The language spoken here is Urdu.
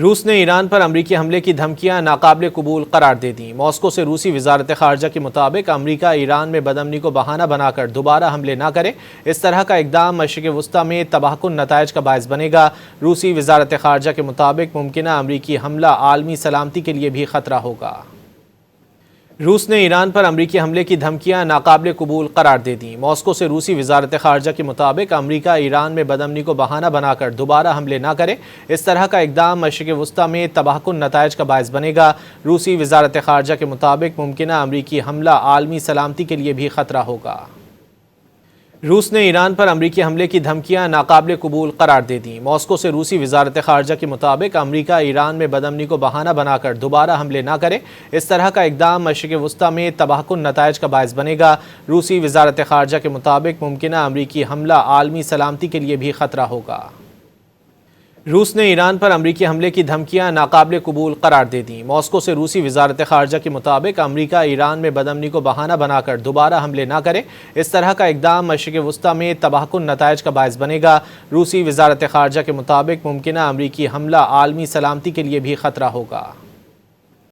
روس نے ایران پر امریکی حملے کی دھمکیاں ناقابل قبول قرار دے دیں۔ ماسکو سے روسی وزارت خارجہ کے مطابق امریکہ ایران میں بدامنی کو بہانہ بنا کر دوبارہ حملے نہ کرے، اس طرح کا اقدام مشرق وسطیٰ میں تباہ کن نتائج کا باعث بنے گا۔ روسی وزارت خارجہ کے مطابق ممکنہ امریکی حملہ عالمی سلامتی کے لیے بھی خطرہ ہوگا۔ روس نے ایران پر امریکی حملے کی دھمکیاں ناقابل قبول قرار دے دیں۔ ماسکو سے روسی وزارت خارجہ کے مطابق امریکہ ایران میں بدامنی کو بہانہ بنا کر دوبارہ حملے نہ کرے، اس طرح کا اقدام مشرق وسطیٰ میں تباہ کن نتائج کا باعث بنے گا۔ روسی وزارت خارجہ کے مطابق ممکنہ امریکی حملہ عالمی سلامتی کے لیے بھی خطرہ ہوگا۔ روس نے ایران پر امریکی حملے کی دھمکیاں ناقابل قبول قرار دے دیں۔ ماسکو سے روسی وزارت خارجہ کے مطابق امریکہ ایران میں بدامنی کو بہانہ بنا کر دوبارہ حملے نہ کرے، اس طرح کا اقدام مشرق وسطیٰ میں تباہ کن نتائج کا باعث بنے گا۔ روسی وزارت خارجہ کے مطابق ممکنہ امریکی حملہ عالمی سلامتی کے لیے بھی خطرہ ہوگا۔ روس نے ایران پر امریکی حملے کی دھمکیاں ناقابل قبول قرار دے دیں۔ ماسکو سے روسی وزارت خارجہ کے مطابق امریکہ ایران میں بدامنی کو بہانہ بنا کر دوبارہ حملے نہ کرے، اس طرح کا اقدام مشرق وسطیٰ میں تباہ کن نتائج کا باعث بنے گا۔ روسی وزارت خارجہ کے مطابق ممکنہ امریکی حملہ عالمی سلامتی کے لیے بھی خطرہ ہوگا۔